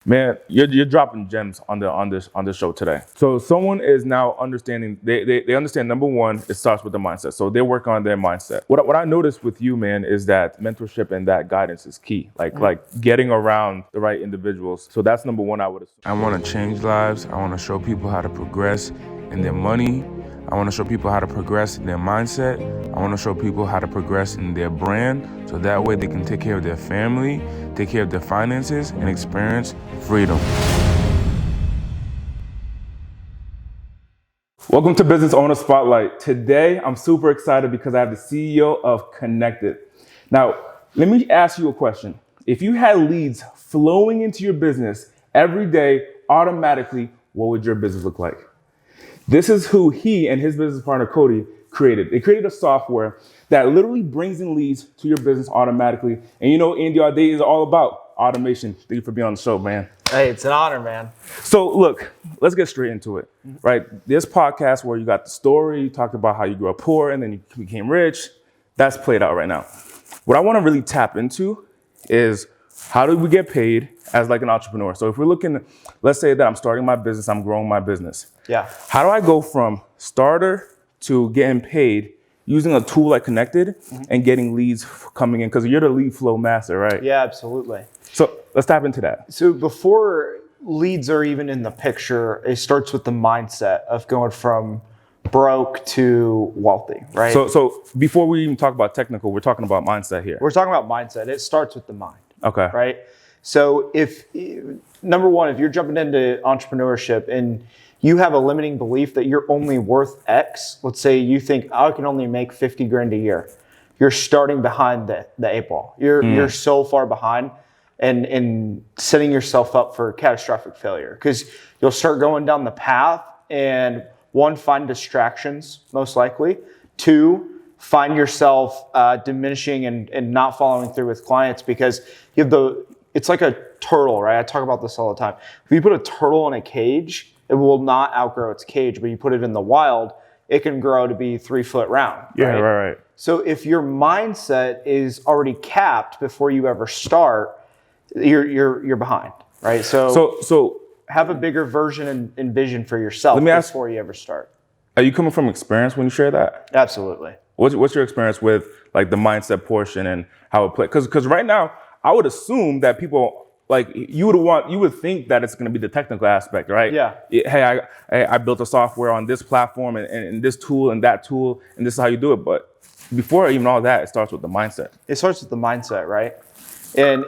Man, you're dropping gems on this show today. So someone is now understanding. They understand. Number one, it starts with the mindset. So they work on their mindset. What I noticed with you, man, is that mentorship and that guidance is key. Like getting around the right individuals. So that's number one. I would assume. I want to change lives. I want to show people how to progress in their money. I want to show people how to progress in their mindset. I want to show people how to progress in their brand, so that way they can take care of their family, take care of their finances, and experience freedom. Welcome to Business Owner Spotlight. Today, I'm super excited because I have the CEO of Kennected. Now, let me ask you a question. If you had leads flowing into your business every day, automatically, what would your business look like? This is who he and his business partner, Cody, created. They created a software that literally brings in leads to your business automatically. And you know, Andy Audate is all about automation. Thank you for being on the show, man. Hey, it's an honor, man. So look, let's get straight into it, right? This podcast where you got the story, you talked about how you grew up poor and then you became rich, that's played out right now. What I want to really tap into is how do we get paid as like an entrepreneur? So if we're looking, let's say that I'm starting my business, I'm growing my business. Yeah. How do I go from starter to getting paid using a tool like Kennected and getting leads coming in? Because you're the lead flow master, right? Yeah, absolutely. So let's tap into that. So before leads are even in the picture, it starts with the mindset of going from broke to wealthy, right? So before we even talk about technical, we're talking about mindset here. We're talking about mindset. It starts with the mind. Okay. Right? So number one, if you're jumping into entrepreneurship and you have a limiting belief that you're only worth X, let's say you think I can only make 50 grand a year. You're starting behind the eight ball. You're so far behind and setting yourself up for catastrophic failure because you'll start going down the path and one, find distractions most likely. Two, find yourself diminishing and not following through with clients because you have it's like a turtle, right? I talk about this all the time. If you put a turtle in a cage, it will not outgrow its cage, but you put it in the wild, it can grow to be 3 foot round. Yeah, right. So if your mindset is already capped before you ever start, you're behind, right? So have a bigger version and vision for yourself before you ever start. Are you coming from experience when you share that? Absolutely. What's your experience with like the mindset portion and how it plays? Because right now, I would assume that people like you would think that it's going to be the technical aspect, right? Yeah. Hey, I built a software on this platform and this tool and that tool, and this is how you do it. But before even all that, it starts with the mindset. It starts with the mindset, right? And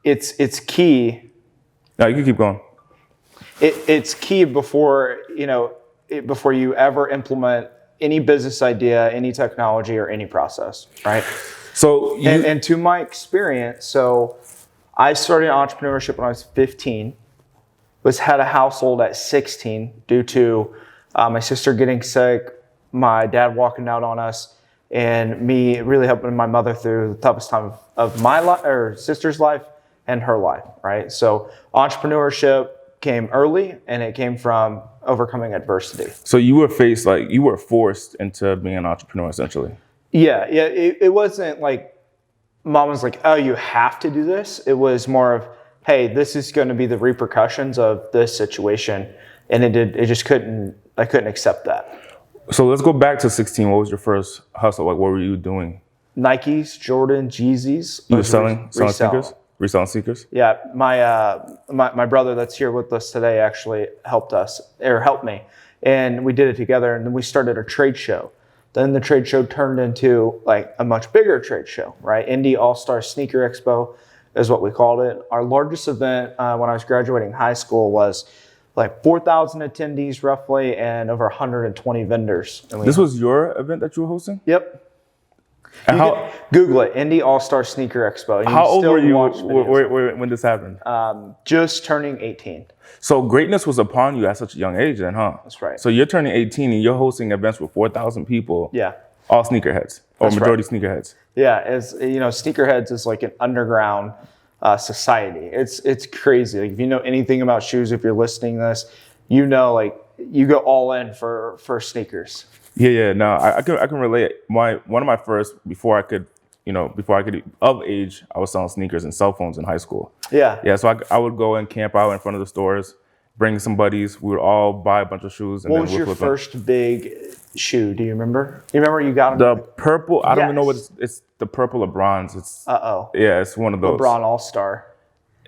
it's key. No, you can keep going. It's key before you ever implement any business idea, any technology, or any process, right? So and to my experience, so I started entrepreneurship when I was 15, had a household at 16 due to my sister getting sick, my dad walking out on us, and me really helping my mother through the toughest time of my life, or sister's life, and her life, right? So entrepreneurship came early, and it came from overcoming adversity. So you were forced into being an entrepreneur, essentially. Yeah. It wasn't like mom was like, oh, you have to do this. It was more of, hey, this is going to be the repercussions of this situation, and I couldn't accept that. So let's go back to 16. What was your first hustle? Like, what were you doing? Nikes, Jordan, Jeezys. You were selling sneakers? Reselling sneakers? Yeah, my brother that's here with us today actually helped me, and we did it together. And then we started a trade show. Then the trade show turned into like a much bigger trade show, right? Indy All-Star Sneaker Expo is what we called it. Our largest event when I was graduating high school was like 4,000 attendees roughly and over 120 vendors. And this was your event that you were hosting? Yep. Google it, Indy All-Star Sneaker Expo. How old were you when this happened? Just turning 18. So greatness was upon you at such a young age then, huh? That's right. So you're turning 18 and you're hosting events with 4,000 people. Yeah. All sneakerheads, or majority sneakerheads. Yeah, sneakerheads is like an underground society. It's crazy. Like if you know anything about shoes, if you're listening to this, you go all in for sneakers. Yeah. No, I can relate. One of my first, before I could, before I could of age, I was selling sneakers and cell phones in high school. Yeah. Yeah, so I would go and camp out in front of the stores, bring some buddies. We would all buy a bunch of shoes. And What then was we'd your flip them. first big shoe? Do you remember? You remember you got The them? purple, I don't even know what Yes. it's the purple LeBrons. It's Uh-oh. yeah, it's one of those. LeBron All-Star.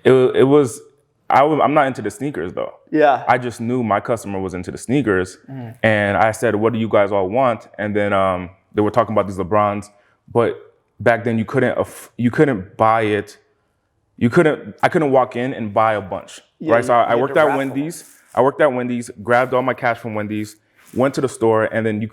It was I'm not into the sneakers though. Yeah. I just knew my customer was into the sneakers, and I said, "What do you guys all want?" And then they were talking about these LeBrons, but back then you couldn't buy it. I couldn't walk in and buy a bunch, Yeah, right? So I you had worked to at raffle Wendy's. I worked at Wendy's, grabbed all my cash from Wendy's, went to the store, and then you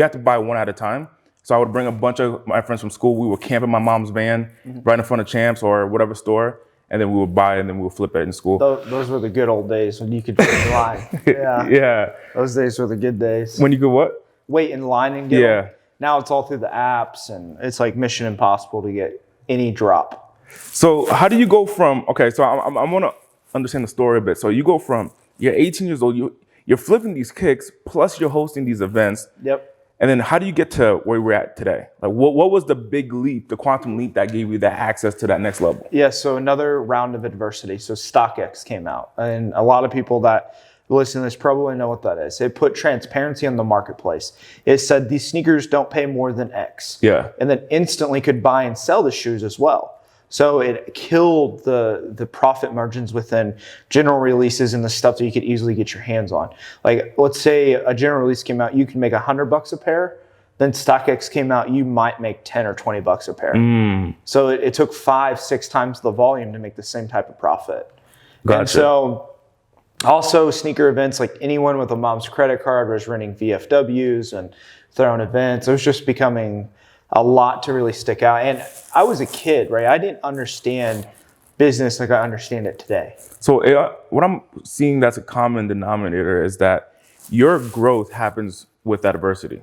had to buy one at a time. So I would bring a bunch of my friends from school. We would camp in my mom's van right in front of Champs or whatever store. And then we would buy it and then we would flip it in school. Those were the good old days when you could wait in line. Yeah. Yeah. Those days were the good days. When you could what? Wait in line and get Yeah. them. Now it's all through the apps, and it's like mission impossible to get any drop. So how do you go from, okay, so I want to understand the story a bit. So you go from, you're 18 years old, you're flipping these kicks, plus you're hosting these events. Yep. And then how do you get to where we're at today? Like what was the big leap, the quantum leap that gave you that access to that next level? Yeah, so another round of adversity. So StockX came out, and a lot of people that listen to this probably know what that is. It put transparency on the marketplace. It said these sneakers don't pay more than X. Yeah. And then instantly could buy and sell the shoes as well. So it killed the profit margins within general releases and the stuff that you could easily get your hands on. Like, let's say a general release came out, you can make $100 a pair. Then StockX came out, you might make 10 or $20 a pair. So it took 5-6 times the volume to make the same type of profit. Gotcha. And so also sneaker events, like anyone with a mom's credit card was renting VFWs and throwing events. It was just becoming a lot to really stick out. And I was a kid, right? I didn't understand business like I understand it today. So what I'm seeing that's a common denominator is that your growth happens with adversity.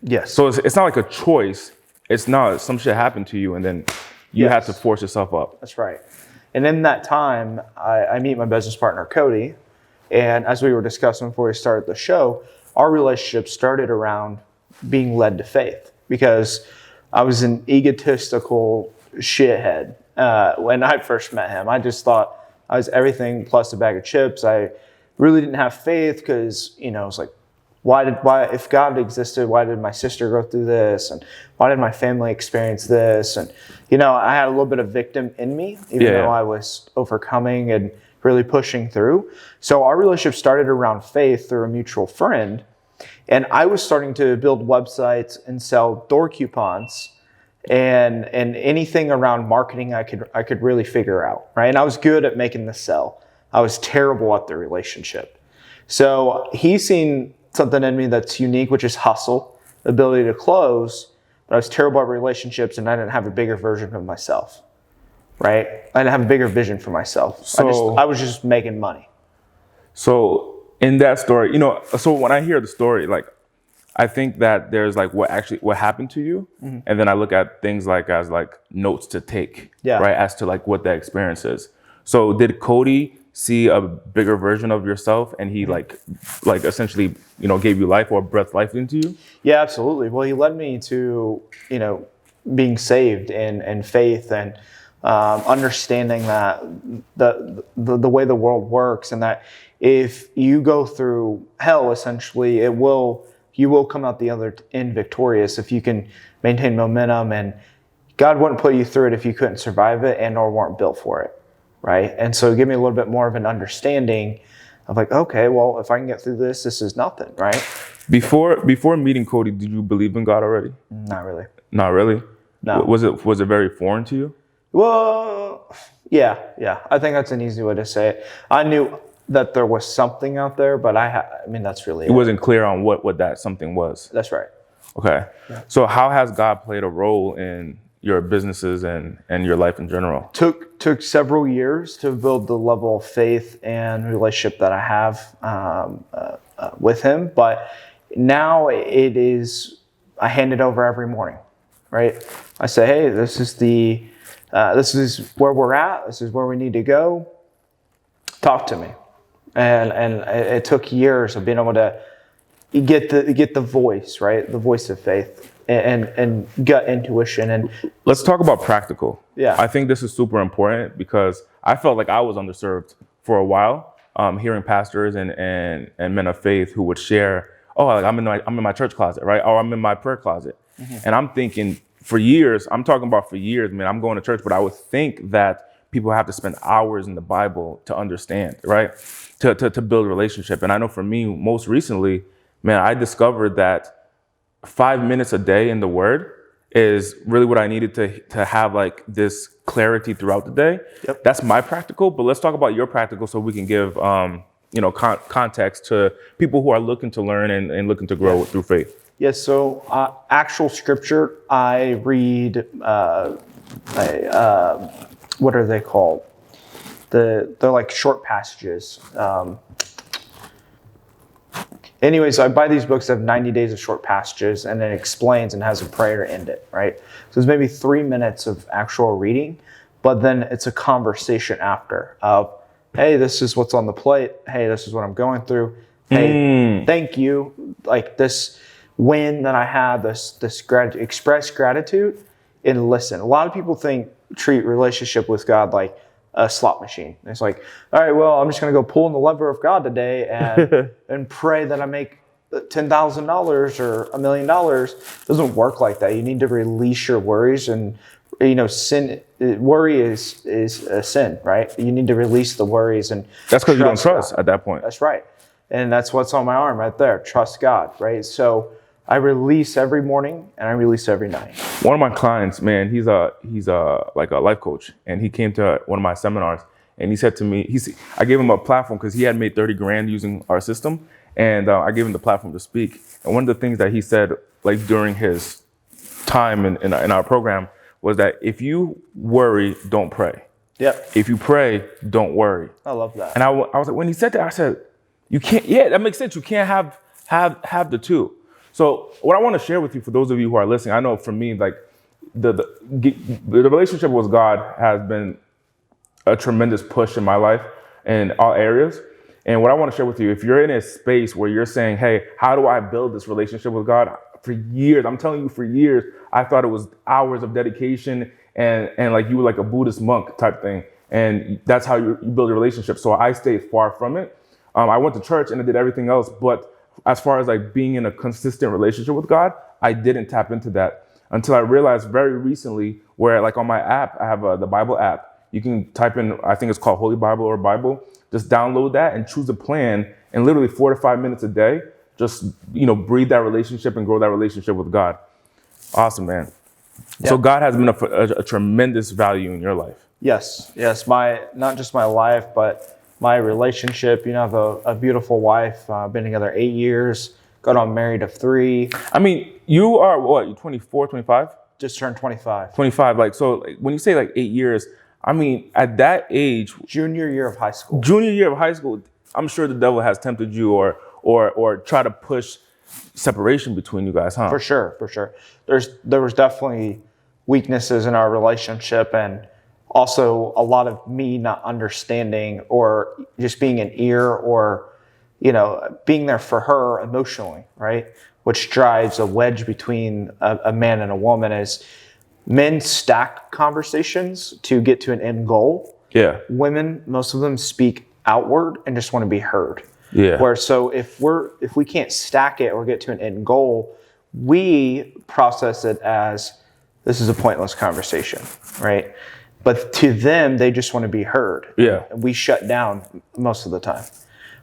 Yes. So it's not like a choice. It's not some shit happened to you and then you have to force yourself up. That's right. And in that time, I meet my business partner, Cody. And as we were discussing before we started the show, our relationship started around being led to faith, because I was an egotistical shithead when I first met him. I just thought I was everything plus a bag of chips. I really didn't have faith because, it's like, why, if God existed, why did my sister go through this? And why did my family experience this? And, I had a little bit of victim in me, even though I was overcoming and really pushing through. So our relationship started around faith through a mutual friend. And I was starting to build websites and sell door coupons and anything around marketing I could really figure out, right? And I was good at making the sell. I was terrible at the relationship. So he's seen something in me that's unique, which is hustle, ability to close, but I was terrible at relationships and I didn't have a bigger version of myself, right? I didn't have a bigger vision for myself. So I was just making money. So in that story, so when I hear the story, like, I think that there's like what happened to you. And then I look at things like as like notes to take, right? As to like what that experience is. So did Cody see a bigger version of yourself and he like essentially, gave you life or breathed life into you? Yeah, absolutely. Well, he led me to, being saved and faith and understanding that the way the world works, and that if you go through hell, essentially, you will come out the other end victorious if you can maintain momentum, and God wouldn't put you through it if you couldn't survive it and or weren't built for it, right? And so give me a little bit more of an understanding of like, okay, well, if I can get through this is nothing, right? Before meeting Cody, did you believe in God already? Not really. Not really? No. Was it very foreign to you? Well, yeah. I think that's an easy way to say it. I knew that there was something out there, but that's really it. It wasn't clear on what that something was. That's right. Okay. Yeah. So how has God played a role in your businesses and your life in general? Took several years to build the level of faith and relationship that I have with him, but now I hand it over every morning, right? I say, hey, this is where we're at. This is where we need to go. Talk to me. And it took years of being able to get the voice, right? The voice of faith and gut intuition. And Let's talk about practical. Yeah. I think this is super important because I felt like I was underserved for a while, hearing pastors and men of faith who would share, oh, like I'm in my church closet, right? Or I'm in my prayer closet. And I'm thinking for years, I'm talking about for years, man, I'm going to church, but I would think that people have to spend hours in the Bible to understand, right? To build a relationship. And I know for me, most recently, man, I discovered that 5 minutes a day in the Word is really what I needed to have like this clarity throughout the day. Yep. That's my practical, but let's talk about your practical so we can give context to people who are looking to learn and looking to grow through faith. Yes, so actual scripture, I read, what are they called? They're like short passages. Anyways, I buy these books that have 90 days of short passages, and it explains and has a prayer to end it, right? So it's maybe 3 minutes of actual reading, but then it's a conversation after of, hey, this is what's on the plate. Hey, this is what I'm going through. Hey, thank you. Like this win that I had, this express gratitude and listen. A lot of people treat relationship with God like a slot machine. It's like, all right, well, I'm just going to go pull in the lever of God today and pray that I make $10,000 or $1 million. It doesn't work like that. You need to release your worries, and worry is a sin, right? You need to release the worries, and that's because you don't trust God. at that point. That's right. And that's what's on my arm right there. Trust God, right? So I release every morning and I release every night. One of my clients, man, he's like a life coach, and he came to one of my seminars, and he said to me, I gave him a platform because he had made 30 grand using our system, and I gave him the platform to speak. And one of the things that he said, like during his time in our program, was that if you worry, don't pray. Yep. If you pray, don't worry. I love that. And I was like, when he said that, I said, you can't. Yeah, that makes sense. You can't have the two. So what I want to share with you, for those of you who are listening, I know for me, like the relationship with God has been a tremendous push in my life in all areas. And what I want to share with you, if you're in a space where you're saying, hey, how do I build this relationship with God? For years, I'm telling you, for years, I thought it was hours of dedication and like you were like a Buddhist monk type thing. And that's how you build a relationship. So I stayed far from it. I went to church and I did everything else, but as far as like being in a consistent relationship with God, I didn't tap into that until I realized very recently where like on my app, I have the Bible app. You can type in, I think it's called Holy Bible or Bible. Just download that and choose a plan, and literally 4 to 5 minutes a day, just, breathe that relationship and grow that relationship with God. Awesome, man. Yeah. So God has been a tremendous value in your life. Yes. Not just my life, but my relationship. I have a beautiful wife. Been together 8 years. Got on married of 3. I mean, you are what? You 24, 25? Just turned 25. 25. Like, so like, when you say like 8 years, I mean, at that age, junior year of high school, I'm sure the devil has tempted you or try to push separation between you guys, huh? For sure. There was definitely weaknesses in our relationship, and also a lot of me not understanding or just being an ear or, being there for her emotionally, right? Which drives a wedge between a man and a woman. Is men stack conversations to get to an end goal. Yeah. Women, most of them speak outward and just want to be heard. Yeah. So if we can't stack it or get to an end goal, we process it as this is a pointless conversation, right? But to them, they just want to be heard. Yeah. And we shut down most of the time,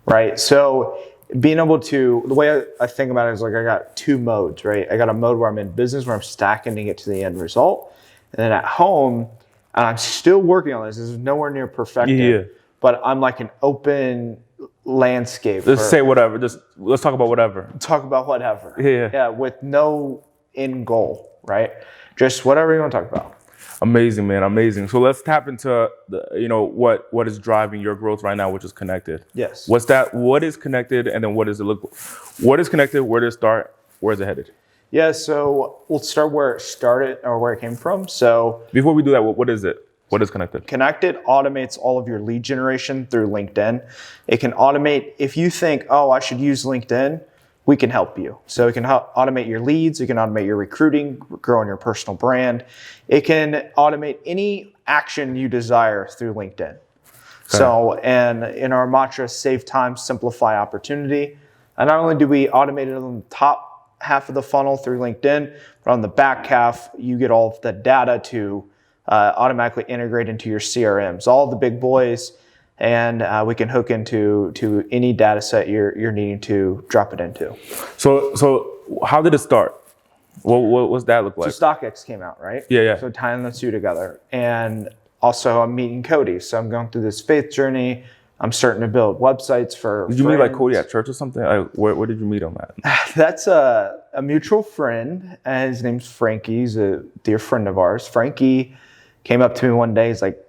right? So being able to, the way I think about it is like I got 2 modes, right? I got a mode where I'm in business, where I'm stacking to get to the end result. And then at home, and I'm still working on this. This is nowhere near perfected. Yeah. But I'm like an open landscape. Let's say whatever. Let's talk about whatever. Talk about whatever. Yeah. Yeah, with no end goal, right? Just whatever you want to talk about. Amazing, man. Amazing. So let's tap into what is driving your growth right now, which is Kennected. Yes. What's that? What is Kennected, and then what does it look? What is Kennected? Where does it start? Where is it headed? Yeah. So we'll start where it started or where it came from. So before we do that, what is it? What is Kennected? Kennected automates all of your lead generation through LinkedIn. It can automate if you think, oh, I should use LinkedIn we can help you. So it can automate your leads, it can automate your recruiting, growing your personal brand. It can automate any action you desire through LinkedIn. Okay. So, and in our mantra, save time, simplify opportunity. And not only do we automate it on the top half of the funnel through LinkedIn, but on the back half, you get all of the data to automatically integrate into your CRMs, all the big boys, and we can hook into any data set you're needing to drop it into. So how did it start? What's that look like? So StockX came out, right? Yeah. So tying the two together. And also I'm meeting Cody. So I'm going through this faith journey. I'm starting to build websites for Did you meet like Cody at church or something? Where did you meet him at? That's a mutual friend. And his name's Frankie. He's a dear friend of ours. Frankie came up to me one day. He's like,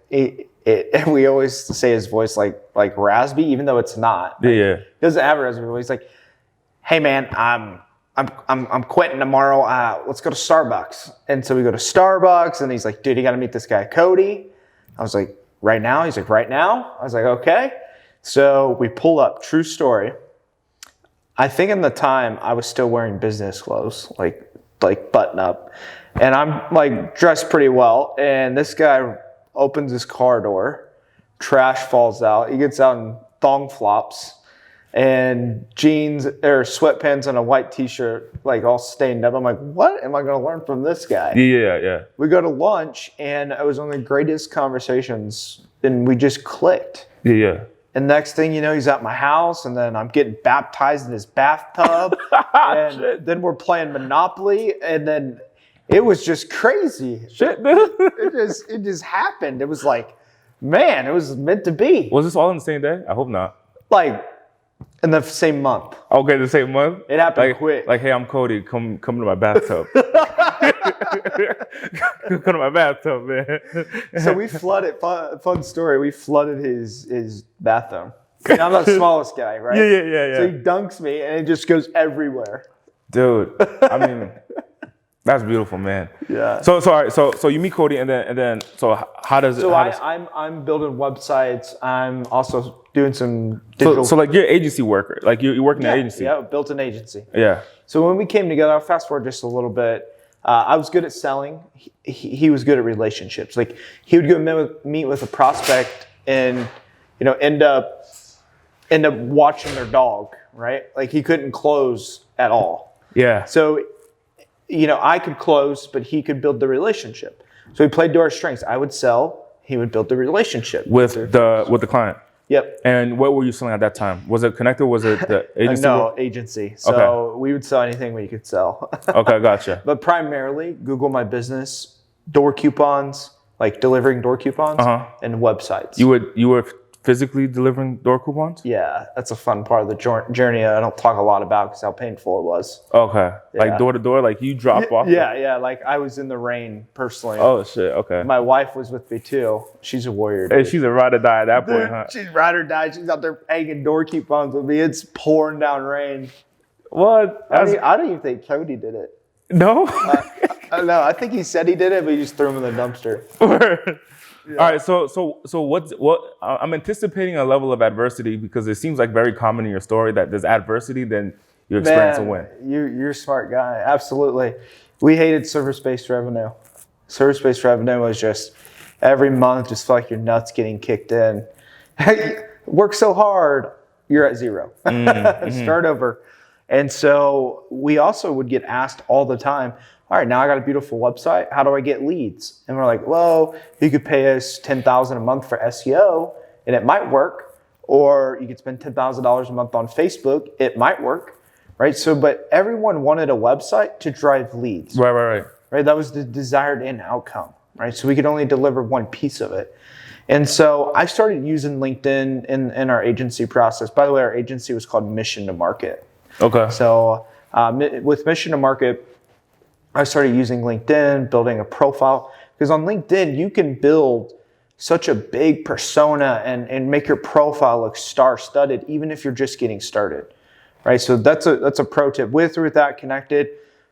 and we always say his voice like raspy, even though it's not. Like, yeah. He doesn't have a raspy voice. He's like, hey man, I'm quitting tomorrow. Let's go to Starbucks. And so we go to Starbucks, and he's like, dude, you got to meet this guy, Cody. I was like, right now? He's like, right now? I was like, okay. So we pull up, true story. I think in the time I was still wearing business clothes, like button up. And I'm like dressed pretty well. And this guy opens his car door, trash falls out. He gets out in thong flops and jeans or sweatpants and a white t-shirt, like all stained up. I'm like, what am I going to learn from this guy? Yeah. We go to lunch, and it was one of the greatest conversations, and we just clicked. Yeah. And next thing you know, he's at my house, and then I'm getting baptized in his bathtub, and then we're playing Monopoly, and then it was just crazy. Shit, dude. It just happened. It was like, man, it was meant to be. Was this all in the same day? I hope not. Like in the same month. Okay, the same month? It happened quick. Like, hey, I'm Cody. Come to my bathtub. Come to my bathtub, man. So we flooded, fun story, we flooded his bathroom. And I'm the smallest guy, right? Yeah. So he dunks me, and it just goes everywhere. Dude, I mean, that's beautiful, man. Yeah. So all right, so you meet Cody, and then so how does it? So I'm building websites. I'm also doing some digital. So like you're an agency worker, like you work in an agency. Yeah, built an agency. Yeah. So when we came together, I'll fast forward just a little bit. I was good at selling. He was good at relationships. Like he would go meet with a prospect, and end up watching their dog, right? Like he couldn't close at all. Yeah. So I could close, but he could build the relationship. So we played to our strengths. I would sell. He would build the relationship with the client. Yep. And what were you selling at that time? Was it Kennected? Was it the agency? No, agency. So we would sell anything we could sell. Okay, gotcha. But primarily, Google My Business, door coupons, like delivering door coupons, and websites. You were physically delivering door coupons? Yeah, that's a fun part of the journey I don't talk a lot about because how painful it was. Okay. Yeah. Like door to door, like you drop off? Yeah. Like I was in the rain personally. Oh, shit. Okay. My wife was with me too. She's a warrior. Hey, she's a ride or die at that point, huh? She's ride or die. She's out there hanging door coupons with me. It's pouring down rain. What? I don't even think Cody did it. No? No, I think he said he did it, but he just threw him in the dumpster. Yeah. All right, so what I'm anticipating a level of adversity because it seems like very common in your story that there's adversity, then you experience a win. You're a smart guy, absolutely. We hated service-based revenue. Service-based revenue was just every month just felt like your nuts getting kicked in. Work so hard, you're at zero. Start over. And so we also would get asked all the time, all right, now I got a beautiful website. How do I get leads? And we're like, well, you could pay us $10,000 a month for SEO, and it might work. Or you could spend $10,000 a month on Facebook. It might work, right? So, but everyone wanted a website to drive leads. Right. That was the desired end outcome, right? So we could only deliver one piece of it. And so I started using LinkedIn in our agency process. By the way, our agency was called Mission to Market. Okay. So with Mission to Market, I started using LinkedIn, building a profile. Because on LinkedIn, you can build such a big persona and make your profile look star-studded, even if you're just getting started, right? So that's a pro tip. With or without Kennected,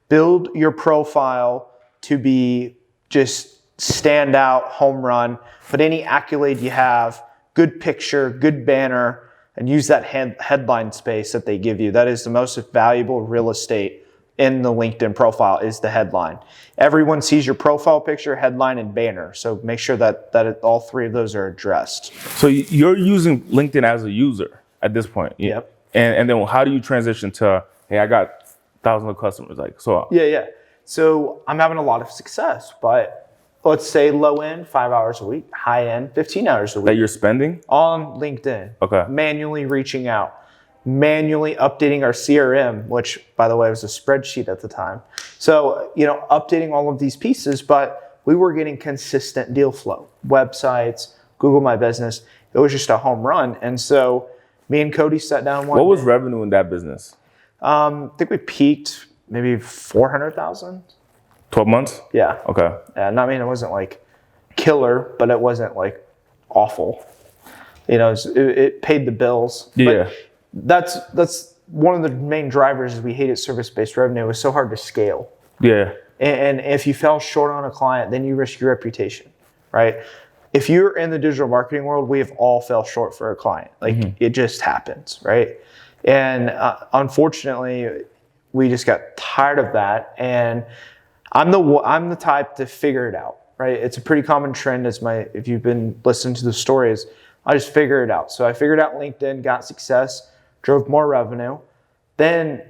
build your profile to be just stand out, home run. Put any accolade you have, good picture, good banner, and use that headline space that they give you. That is the most valuable real estate in the LinkedIn profile, is the headline. Everyone sees your profile picture, headline, and banner. So make sure that all three of those are addressed. So you're using LinkedIn as a user at this point. Yep. And then how do you transition to, hey, I got thousands of customers? Yeah. So I'm having a lot of success, but let's say low end, 5 hours a week, high end, 15 hours a week. That you're spending? On LinkedIn. Okay. Manually reaching out, manually updating our CRM, which, by the way, was a spreadsheet at the time. So, updating all of these pieces, but we were getting consistent deal flow. Websites, Google My Business, it was just a home run. And so me and Cody sat down one What was day. revenue in that business? I think we peaked maybe 400,000. 12 months? Yeah. Okay. And I mean, it wasn't like killer, but it wasn't like awful. It paid the bills. Yeah. But that's one of the main drivers is we hated service-based revenue. It was so hard to scale. Yeah. And if you fell short on a client, then you risk your reputation, right? If you're in the digital marketing world, we have all fell short for a client. It just happens, right? And unfortunately, we just got tired of that. And I'm the type to figure it out, right? It's a pretty common trend if you've been listening to the stories, I just figure it out. So I figured out LinkedIn, got success, drove more revenue. Then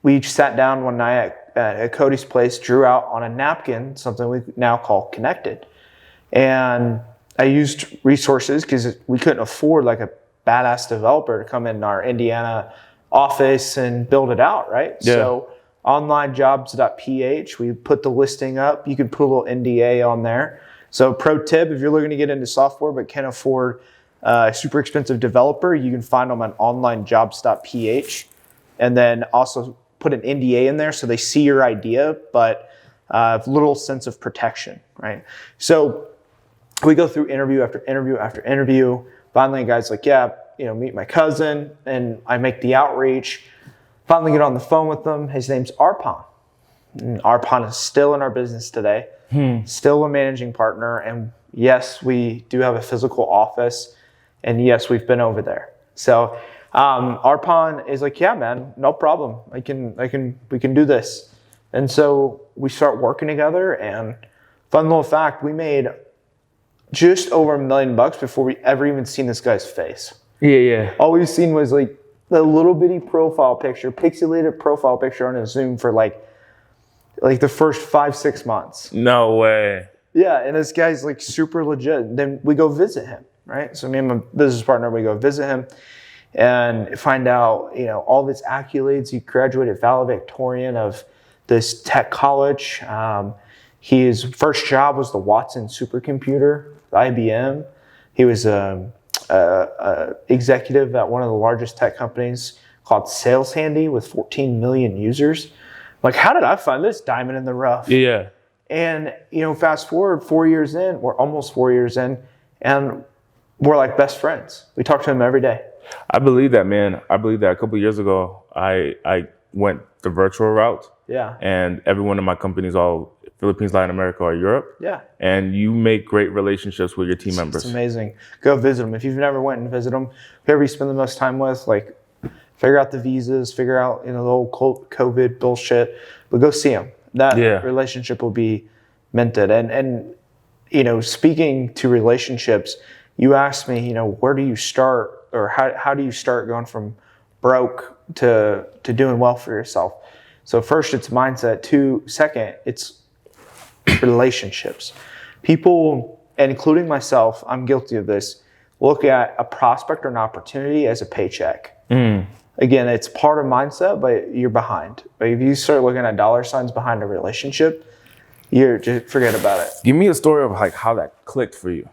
we sat down one night at Cody's place, drew out on a napkin something we now call Kennected. And I used resources because we couldn't afford like a badass developer to come in our Indiana office and build it out, right? Yeah. So onlinejobs.ph, we put the listing up. You can put a little NDA on there. So pro tip, if you're looking to get into software but can't afford a super expensive developer, you can find them on onlinejobs.ph, and then also put an NDA in there so they see your idea, but a little sense of protection, right? So we go through interview after interview after interview. Finally, a guy's like, meet my cousin, and I make the outreach. Finally get on the phone with them. His name's Arpan. And Arpan is still in our business today, still a managing partner. And yes, we do have a physical office. And yes, we've been over there. So Arpan is like, yeah, man, no problem. we can do this. And so we start working together. And fun little fact, we made just over $1 million before we ever even seen this guy's face. Yeah. All we've seen was like the little bitty profile picture, pixelated profile picture on a Zoom for like the first 5-6 months. No way. Yeah, and this guy's like super legit. Then we go visit him, right? So me and my business partner, we go visit him and find out, all of his accolades. He graduated valedictorian of this tech college. His first job was the Watson supercomputer, IBM. He was executive at one of the largest tech companies called Sales Handy with 14 million users. Like, how did I find this diamond in the rough? Yeah. And, fast forward 4 years in, we're almost 4 years in, and we're like best friends. We talk to him every day. I believe that, man. I believe that a couple of years ago, I went the virtual route. Yeah. And everyone in my company is all Philippines, Latin America, or Europe. Yeah. And you make great relationships with your team members. It's amazing. Go visit them. If you've never went and visit them, whoever you spend the most time with, figure out the visas, figure out, the whole COVID bullshit, but go see them. That relationship will be minted. And speaking to relationships, you asked me, where do you start, or how do you start going from broke to doing well for yourself? So first, it's mindset. Second, it's relationships. People, including myself, I'm guilty of this, look at a prospect or an opportunity as a paycheck. Again, it's part of mindset, but you're behind. But if you start looking at dollar signs behind a relationship, you're just forget about it. Give me a story of how that clicked for you.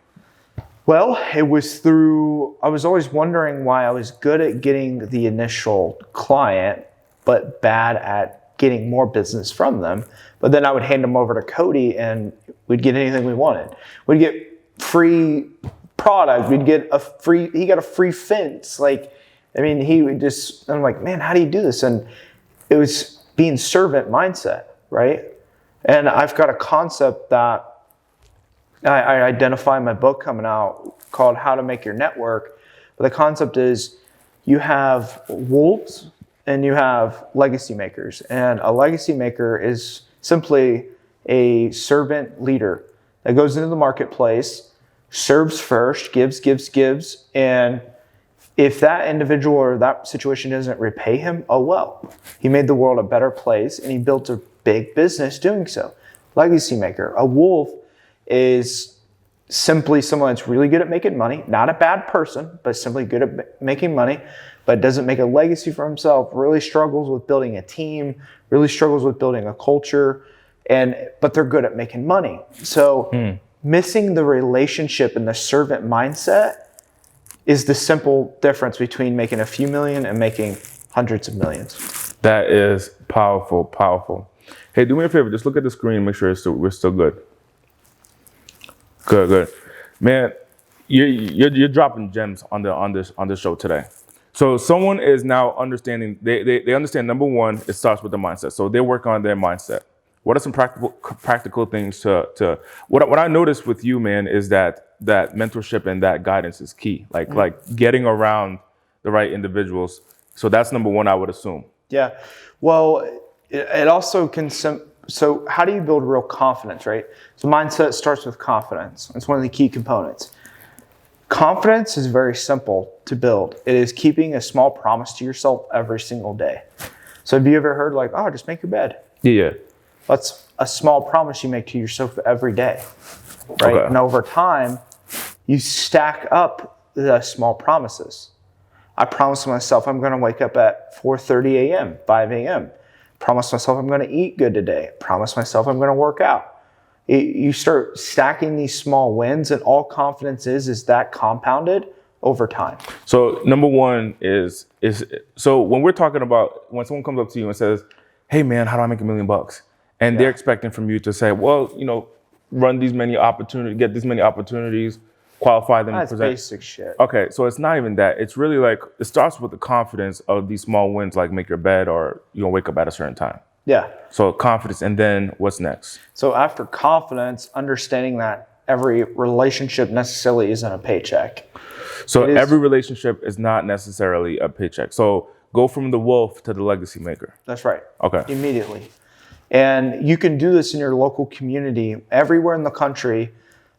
Well, it was I was always wondering why I was good at getting the initial client, but bad at getting more business from them. But then I would hand them over to Cody and we'd get anything we wanted. We'd get free product. He got a free fence. He would just, I'm like, man, how do you do this? And it was being servant mindset, right? And I've got a concept that I identify in my book coming out called How to Make Your Network. But the concept is you have wolves and you have legacy makers. And a legacy maker is simply a servant leader that goes into the marketplace, serves first, gives, and if that individual or that situation doesn't repay him, oh well. He made the world a better place and he built a big business doing so. Legacy maker. A wolf is simply someone that's really good at making money, not a bad person, but simply good at making money, but doesn't make a legacy for himself, really struggles with building a team, really struggles with building a culture, but they're good at making money. So missing the relationship and the servant mindset is the simple difference between making a few million and making hundreds of millions. That is powerful, powerful. Hey, do me a favor. Just look at the screen and make sure we're still good. Good. Man, you're dropping gems on the show today. So someone is now understanding, they understand, number one, it starts with the mindset. So they work on their mindset. What are some practical things to what I noticed with you, man, is that mentorship and that guidance is key. Like getting around the right individuals. So that's number one, I would assume. Yeah. Well, it also can, so how do you build real confidence, right? So mindset starts with confidence. It's one of the key components. Confidence is very simple to build. It is keeping a small promise to yourself every single day. So have you ever heard like, oh, just make your bed? Yeah. That's a small promise you make to yourself every day, right? Okay. And over time, you stack up the small promises. I promise myself I'm going to wake up at 4:30 a.m., 5 a.m. Promise myself I'm going to eat good today. Promise myself I'm going to work out. You start stacking these small wins, and all confidence is that compounded over time. So number one is so when we're talking about, when someone comes up to you and says, hey man, how do I make $1 million? And they're expecting from you to say, well, run these many opportunities, get these many opportunities, qualify them. That's basic shit. Okay, so it's not even that. It's really like, it starts with the confidence of these small wins, like make your bed or wake up at a certain time. Yeah. So confidence, and then what's next? So after confidence, understanding that every relationship necessarily isn't a paycheck. So every relationship is not necessarily a paycheck. So go from the wolf to the legacy maker. That's right. Okay. Immediately. And you can do this in your local community. Everywhere in the country,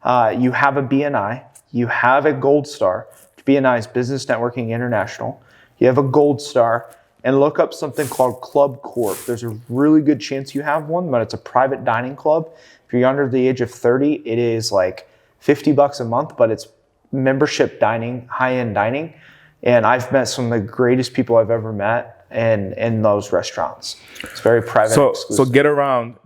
you have a BNI, you have a gold star. BNI is Business Networking International. You have a gold star, and look up something called Club Corp. There's a really good chance you have one, but it's a private dining club. If you're under the age of 30, it is like $50 a month, but it's membership dining, high-end dining. And I've met some of the greatest people I've ever met in those restaurants. It's very private. So get around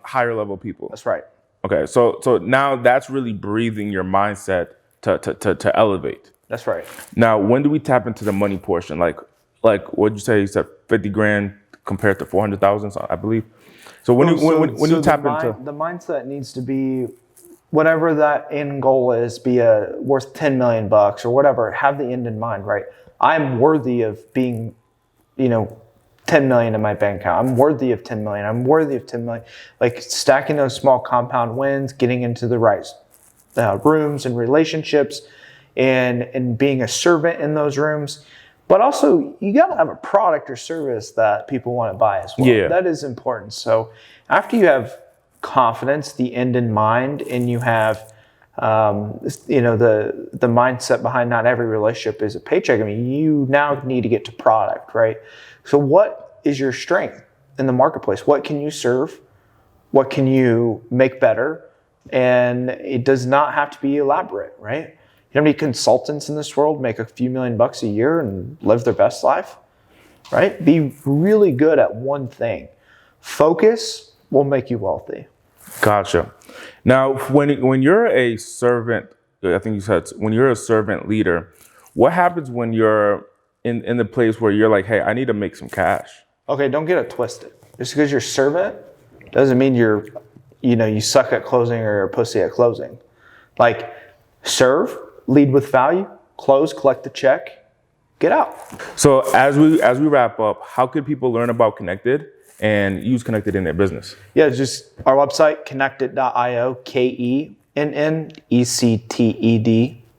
higher level people. That's right. Okay, so now that's really breathing your mindset to elevate. That's right. Now, when do we tap into the money portion? Like what'd you say? You said 50 grand compared to 400,000, I believe. So when you tap into the mindset needs to be whatever that end goal is, be worth $10 million or whatever. Have the end in mind, right? I'm worthy of being, 10 million in my bank account. I'm worthy of 10 million. I'm worthy of 10 million. Like stacking those small compound wins, getting into the right rooms and relationships, and being a servant in those rooms. But also, you got to have a product or service that people want to buy as well. Yeah. That is important. So after you have confidence, the end in mind, and you have the mindset behind not every relationship is a paycheck. I mean, you now need to get to product, right? So what is your strength in the marketplace? What can you serve? What can you make better? And it does not have to be elaborate, right? You know how many consultants in this world make a few $1 million a year and live their best life, right? Be really good at one thing. Focus will make you wealthy. Gotcha. Now, when you're a servant, I think you said, when you're a servant leader, what happens when you're in the place where you're like, hey, I need to make some cash? Okay, don't get it twisted. Just because you're servant doesn't mean you suck at closing or you're a pussy at closing. Like, serve, lead with value, close, collect the check, get out. So as we wrap up, how could people learn about Kennected and use Kennected in their business? Yeah, just our website, kennected.io, KENNECTED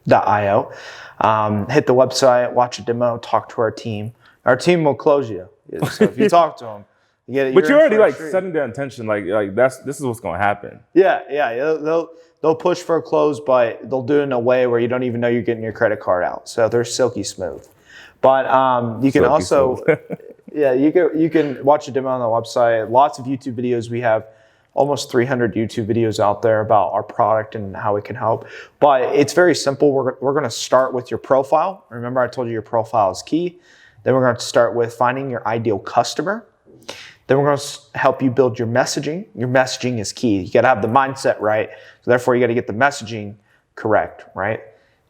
technicalities.io. Hit the website, watch a demo, talk to our team. Our team will close you. So if you talk to them, But you're already like setting their intention, like this is what's going to happen. Yeah. They'll push for a close, but they'll do it in a way where you don't even know you're getting your credit card out. So they're silky smooth. But you can also, you can watch a demo on the website. Lots of YouTube videos. We have almost 300 YouTube videos out there about our product and how it can help. But it's very simple. We're going to start with your profile. Remember, I told you your profile is key. Then we're going to start with finding your ideal customer. Then we're going to help you build your messaging. Your messaging is key. You got to have the mindset right. So therefore, you got to get the messaging correct, right?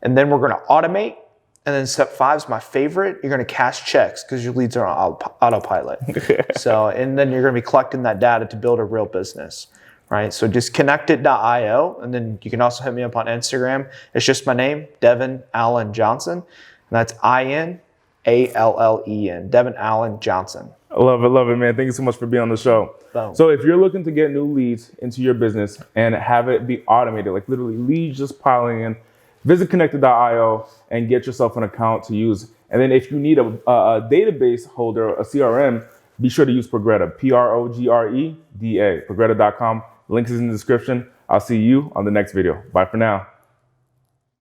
And then we're going to automate. And then step 5 is my favorite. You're going to cash checks because your leads are on autopilot. And then you're going to be collecting that data to build a real business, right? So just Kennected.io. And then you can also hit me up on Instagram. It's just my name, Devin Allen Johnson. And that's Allen, Devin Allen Johnson. I love it, man. Thank you so much for being on the show. Boom. So if you're looking to get new leads into your business and have it be automated, like literally leads just piling in, visit Kennected.io and get yourself an account to use. And then if you need a database holder, a CRM, be sure to use Progreda, Progreda, Progreda.com. Link is in the description. I'll see you on the next video. Bye for now.